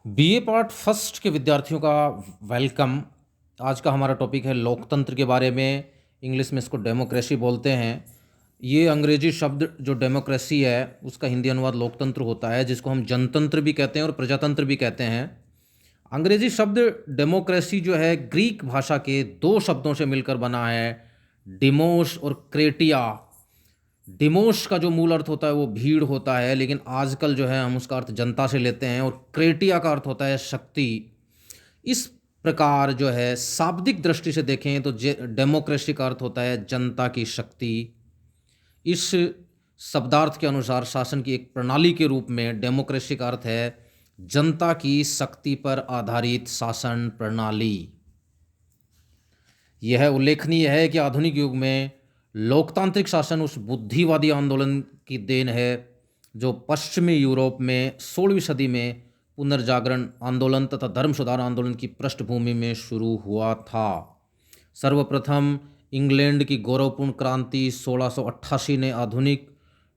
BA part first के विद्यार्थियों का वेलकम। आज का हमारा टॉपिक है लोकतंत्र के बारे में। इंग्लिश में इसको डेमोक्रेसी बोलते हैं। ये अंग्रेजी शब्द जो डेमोक्रेसी है उसका हिंदी अनुवाद लोकतंत्र होता है, जिसको हम जनतंत्र भी कहते हैं और प्रजातंत्र भी कहते हैं। अंग्रेजी शब्द डेमोक्रेसी जो है ग्रीक भाषा के दो शब्दों से मिलकर बना है, डिमोस और क्रेटिया। डिमोस का जो मूल अर्थ होता है वो भीड़ होता है, लेकिन आजकल जो है हम उसका अर्थ जनता से लेते हैं, और क्रेटिया का अर्थ होता है शक्ति। इस प्रकार जो है शाब्दिक दृष्टि से देखें तो डेमोक्रेसी का अर्थ होता है जनता की शक्ति। इस शब्दार्थ के अनुसार शासन की एक प्रणाली के रूप में डेमोक्रेसी का अर्थ है जनता की शक्ति पर आधारित शासन प्रणाली। यह उल्लेखनीय है कि आधुनिक युग में लोकतांत्रिक शासन उस बुद्धिवादी आंदोलन की देन है जो पश्चिमी यूरोप में 16वीं सदी में पुनर्जागरण आंदोलन तथा धर्म सुधार आंदोलन की पृष्ठभूमि में शुरू हुआ था। सर्वप्रथम इंग्लैंड की गौरवपूर्ण क्रांति 1688 ने आधुनिक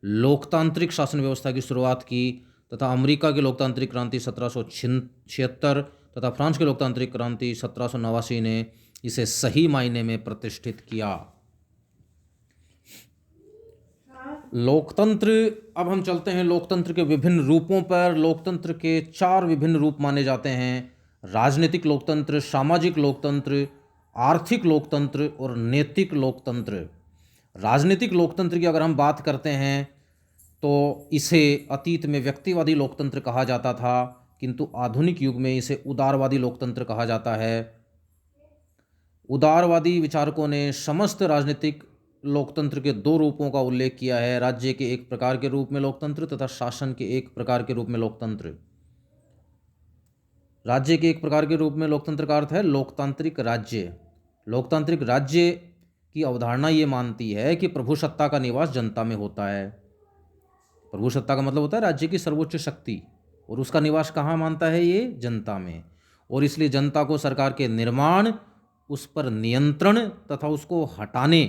लोकतांत्रिक शासन व्यवस्था की शुरुआत की, तथा अमेरिका की लोकतांत्रिक क्रांति 1776 तथा फ्रांस की लोकतांत्रिक क्रांति 1789 ने इसे सही मायने में प्रतिष्ठित किया। लोकतंत्र, अब हम चलते हैं लोकतंत्र के विभिन्न रूपों पर। लोकतंत्र के चार विभिन्न रूप माने जाते हैं: राजनीतिक लोकतंत्र, सामाजिक लोकतंत्र, आर्थिक लोकतंत्र और नैतिक लोकतंत्र। राजनीतिक लोकतंत्र की अगर हम बात करते हैं तो इसे अतीत में व्यक्तिवादी लोकतंत्र कहा जाता था, किंतु आधुनिक युग में इसे उदारवादी लोकतंत्र कहा जाता है। उदारवादी विचारकों ने समस्त राजनीतिक लोकतंत्र के दो रूपों का उल्लेख किया है: राज्य के एक प्रकार के रूप में लोकतंत्र तथा शासन के एक प्रकार के रूप में लोकतंत्र। राज्य के एक प्रकार के रूप में लोकतंत्र का अर्थ है लोकतांत्रिक राज्य। लोकतांत्रिक राज्य की अवधारणा ये मानती है कि प्रभुसत्ता का निवास जनता में होता है। प्रभुसत्ता का मतलब होता है राज्य की सर्वोच्च शक्ति, और उसका निवास कहाँ मानता है? ये जनता में। और इसलिए जनता को सरकार के निर्माण, उस पर नियंत्रण तथा उसको हटाने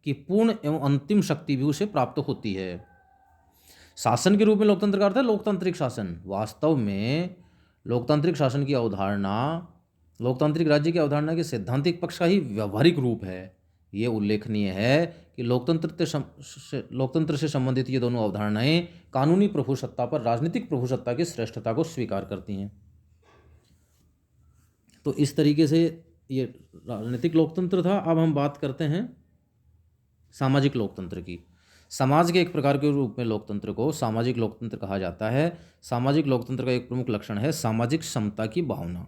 की पूर्ण एवं अंतिम शक्ति भी उसे प्राप्त होती है। शासन के रूप में लोकतंत्र का अर्थ है लोकतांत्रिक शासन। वास्तव में लोकतांत्रिक शासन की अवधारणा लोकतांत्रिक राज्य की अवधारणा के सैद्धांतिक पक्ष का ही व्यवहारिक रूप है। ये उल्लेखनीय है कि लोकतंत्र से संबंधित ये दोनों अवधारणाएं कानूनी प्रभुसत्ता पर राजनीतिक प्रभुसत्ता की श्रेष्ठता को स्वीकार करती हैं। तो इस तरीके से ये राजनीतिक लोकतंत्र था। अब हम बात करते हैं सामाजिक लोकतंत्र की। समाज के एक प्रकार के रूप में लोकतंत्र को सामाजिक लोकतंत्र कहा जाता है। सामाजिक लोकतंत्र का एक प्रमुख लक्षण है सामाजिक समता की भावना।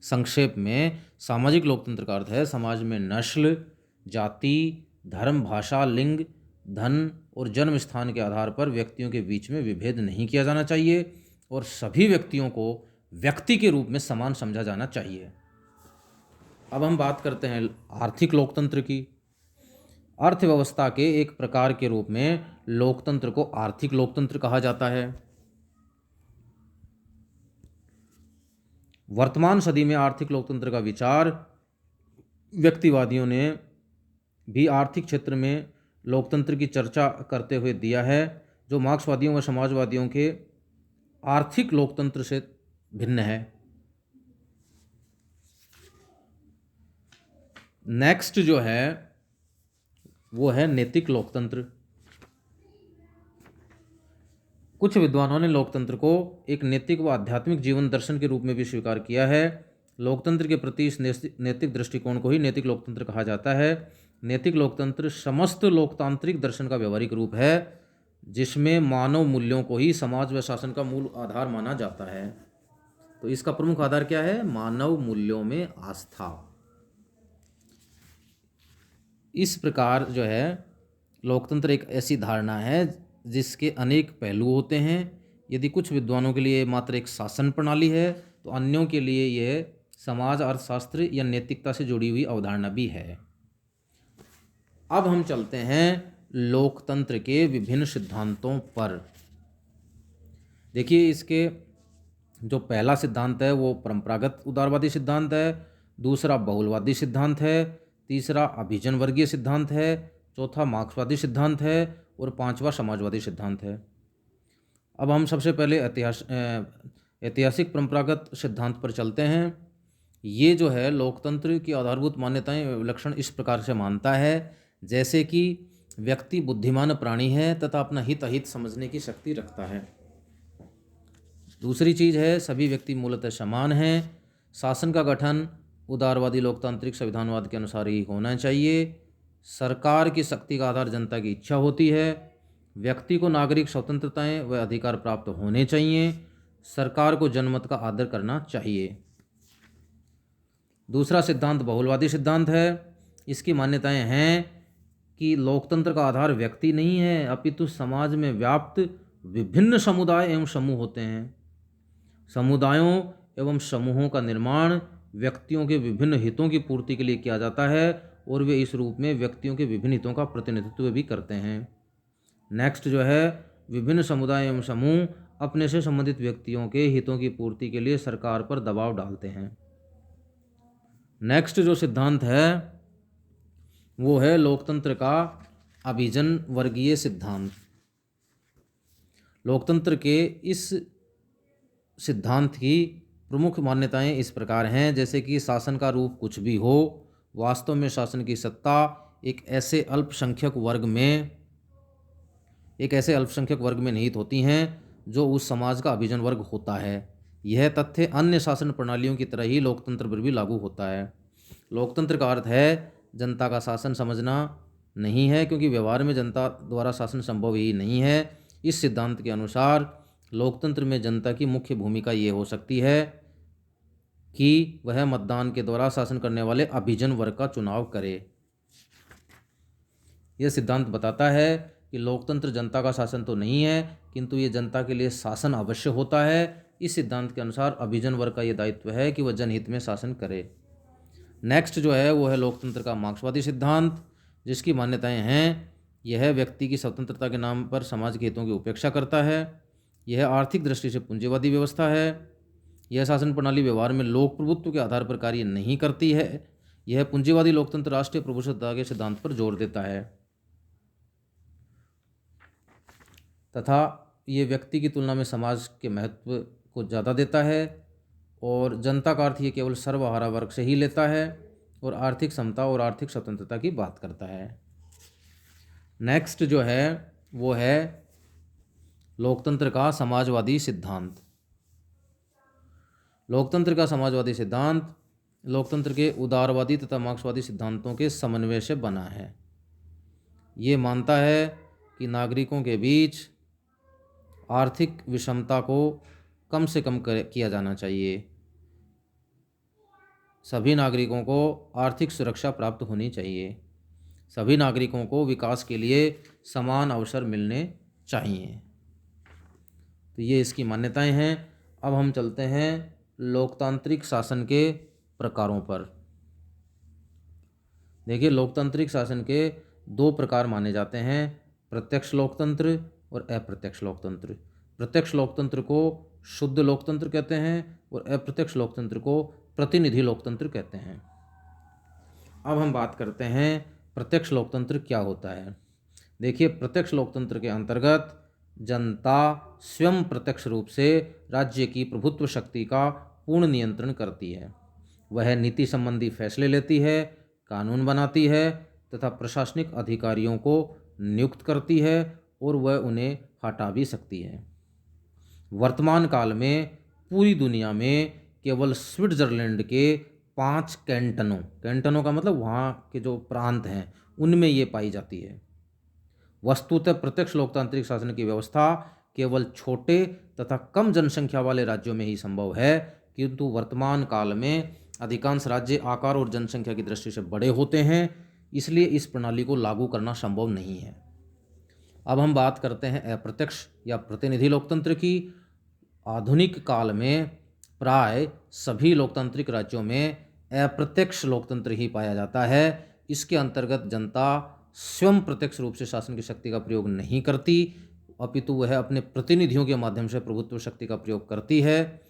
संक्षेप में सामाजिक लोकतंत्र का अर्थ है समाज में नस्ल, जाति, धर्म, भाषा, लिंग, धन और जन्म स्थान के आधार पर व्यक्तियों के बीच में विभेद नहीं किया जाना चाहिए, और सभी व्यक्तियों को व्यक्ति के रूप में समान समझा जाना चाहिए। अब हम बात करते हैं आर्थिक लोकतंत्र की। अर्थव्यवस्था के एक प्रकार के रूप में लोकतंत्र को आर्थिक लोकतंत्र कहा जाता है। वर्तमान सदी में आर्थिक लोकतंत्र का विचार व्यक्तिवादियों ने भी आर्थिक क्षेत्र में लोकतंत्र की चर्चा करते हुए दिया है, जो मार्क्सवादियों व समाजवादियों के आर्थिक लोकतंत्र से भिन्न है। नेक्स्ट जो है वो है नैतिक लोकतंत्र। कुछ विद्वानों ने लोकतंत्र को एक नैतिक व आध्यात्मिक जीवन दर्शन के रूप में भी स्वीकार किया है। लोकतंत्र के प्रति इस नैतिक दृष्टिकोण को ही नैतिक लोकतंत्र कहा जाता है। नैतिक लोकतंत्र समस्त लोकतांत्रिक दर्शन का व्यवहारिक रूप है, जिसमें मानव मूल्यों को ही समाज व शासन का मूल आधार माना जाता है। तो इसका प्रमुख आधार क्या है? मानव मूल्यों में आस्था। इस प्रकार जो है लोकतंत्र एक ऐसी धारणा है जिसके अनेक पहलू होते हैं। यदि कुछ विद्वानों के लिए मात्र एक शासन प्रणाली है, तो अन्यों के लिए यह समाज, अर्थशास्त्र या नैतिकता से जुड़ी हुई अवधारणा भी है। अब हम चलते हैं लोकतंत्र के विभिन्न सिद्धांतों पर। देखिए, इसके जो पहला सिद्धांत है वो परंपरागत उदारवादी सिद्धांत है, दूसरा बहुलवादी सिद्धांत है, तीसरा अभिजन वर्गीय सिद्धांत है, चौथा मार्क्सवादी सिद्धांत है और पांचवा समाजवादी सिद्धांत है। अब हम सबसे पहले ऐतिहासिक परंपरागत सिद्धांत पर चलते हैं। ये जो है लोकतंत्र की आधारभूत मान्यताएं विलक्षण इस प्रकार से मानता है, जैसे कि व्यक्ति बुद्धिमान प्राणी है तथा अपना हित अहित समझने की शक्ति रखता है। दूसरी चीज़ है सभी व्यक्ति मूलतः समान हैं। शासन का गठन उदारवादी लोकतांत्रिक संविधानवाद के अनुसार ही होना चाहिए। सरकार की शक्ति का आधार जनता की इच्छा होती है। व्यक्ति को नागरिक स्वतंत्रताएं व अधिकार प्राप्त होने चाहिए। सरकार को जनमत का आदर करना चाहिए। दूसरा सिद्धांत बहुलवादी सिद्धांत है। इसकी मान्यताएं हैं कि लोकतंत्र का आधार व्यक्ति नहीं है, अपितु समाज में व्याप्त विभिन्न समुदाय एवं समूह होते हैं। समुदायों एवं समूहों का निर्माण व्यक्तियों के विभिन्न हितों की पूर्ति के लिए किया जाता है और वे इस रूप में व्यक्तियों के विभिन्न हितों का प्रतिनिधित्व भी करते हैं। नेक्स्ट जो है विभिन्न समुदाय एवं समूह अपने से संबंधित व्यक्तियों के हितों की पूर्ति के लिए सरकार पर दबाव डालते हैं। नेक्स्ट जो सिद्धांत है वो है लोकतंत्र का अभिजन वर्गीय सिद्धांत। लोकतंत्र के इस सिद्धांत की प्रमुख मान्यताएं इस प्रकार हैं, जैसे कि शासन का रूप कुछ भी हो, वास्तव में शासन की सत्ता एक ऐसे अल्पसंख्यक वर्ग में निहित होती हैं जो उस समाज का अभिजन वर्ग होता है। यह तथ्य अन्य शासन प्रणालियों की तरह ही लोकतंत्र पर भी लागू होता है। लोकतंत्र का अर्थ है जनता का शासन समझना नहीं है, क्योंकि व्यवहार में जनता द्वारा शासन संभव ही नहीं है। इस सिद्धांत के अनुसार लोकतंत्र में जनता की मुख्य भूमिका ये हो सकती है कि वह मतदान के द्वारा शासन करने वाले अभिजन वर्ग का चुनाव करे। यह सिद्धांत बताता है कि लोकतंत्र जनता का शासन तो नहीं है, किंतु ये जनता के लिए शासन अवश्य होता है। इस सिद्धांत के अनुसार अभिजन वर्ग का ये दायित्व है कि वह जनहित में शासन करे। नेक्स्ट जो है वो है लोकतंत्र का मार्क्सवादी सिद्धांत, जिसकी मान्यताएं हैं यह व्यक्ति की स्वतंत्रता के नाम पर समाज के हितों की उपेक्षा करता है। यह आर्थिक दृष्टि से पूंजीवादी व्यवस्था है। यह शासन प्रणाली व्यवहार में लोक प्रभुत्व के आधार पर कार्य नहीं करती है। यह पूंजीवादी लोकतंत्र राष्ट्रीय प्रभुसत्ता के सिद्धांत पर जोर देता है तथा ये व्यक्ति की तुलना में समाज के महत्व को ज़्यादा देता है और जनता का अर्थ ये केवल सर्वहारा वर्ग से ही लेता है और आर्थिक समता और आर्थिक स्वतंत्रता की बात करता है। नेक्स्ट जो है वो है लोकतंत्र का समाजवादी सिद्धांत। लोकतंत्र का समाजवादी सिद्धांत लोकतंत्र के उदारवादी तथा मार्क्सवादी सिद्धांतों के समन्वय से बना है। ये मानता है कि नागरिकों के बीच आर्थिक विषमता को कम से कम किया जाना चाहिए। सभी नागरिकों को आर्थिक सुरक्षा प्राप्त होनी चाहिए। सभी नागरिकों को विकास के लिए समान अवसर मिलने चाहिए। तो ये इसकी मान्यताएं हैं। अब हम चलते हैं लोकतांत्रिक शासन के प्रकारों पर। देखिए, लोकतांत्रिक शासन के दो प्रकार माने जाते हैं, प्रत्यक्ष लोकतंत्र और अप्रत्यक्ष लोकतंत्र। प्रत्यक्ष लोकतंत्र को शुद्ध लोकतंत्र कहते हैं और अप्रत्यक्ष लोकतंत्र को प्रतिनिधि लोकतंत्र कहते हैं। अब हम बात करते हैं प्रत्यक्ष लोकतंत्र क्या होता है। देखिए, प्रत्यक्ष लोकतंत्र के अंतर्गत जनता स्वयं प्रत्यक्ष रूप से राज्य की प्रभुत्व शक्ति का पूर्ण नियंत्रण करती है। वह नीति संबंधी फैसले लेती है, कानून बनाती है तथा प्रशासनिक अधिकारियों को नियुक्त करती है और वह उन्हें हटा भी सकती है। वर्तमान काल में पूरी दुनिया में केवल स्विट्जरलैंड के 5 कैंटनों का मतलब वहाँ के जो प्रांत हैं उनमें ये पाई जाती है। वस्तुतः प्रत्यक्ष लोकतांत्रिक शासन की व्यवस्था केवल छोटे तथा कम जनसंख्या वाले राज्यों में ही संभव है, किंतु वर्तमान काल में अधिकांश राज्य आकार और जनसंख्या की दृष्टि से बड़े होते हैं, इसलिए इस प्रणाली को लागू करना संभव नहीं है। अब हम बात करते हैं अप्रत्यक्ष या प्रतिनिधि लोकतंत्र की। आधुनिक काल में प्राय सभी लोकतांत्रिक राज्यों में अप्रत्यक्ष लोकतंत्र ही पाया जाता है। इसके अंतर्गत जनता स्वयं प्रत्यक्ष रूप से शासन की शक्ति का प्रयोग नहीं करती, अपितु वह अपने प्रतिनिधियों के माध्यम से प्रभुत्व शक्ति का प्रयोग करती है।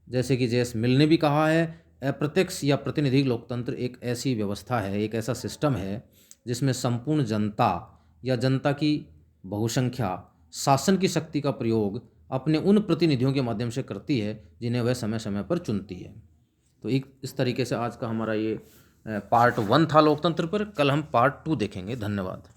जैसे कि जेएस मिल ने भी कहा है, अप्रत्यक्ष या प्रतिनिधि लोकतंत्र एक ऐसी व्यवस्था है, एक ऐसा सिस्टम है जिसमें संपूर्ण जनता या जनता की बहुसंख्या शासन की शक्ति का प्रयोग अपने उन प्रतिनिधियों के माध्यम से करती है जिन्हें वह समय समय पर चुनती है। तो एक इस तरीके से आज का हमारा ये पार्ट 1 था लोकतंत्र पर। कल हम पार्ट 2 देखेंगे। धन्यवाद।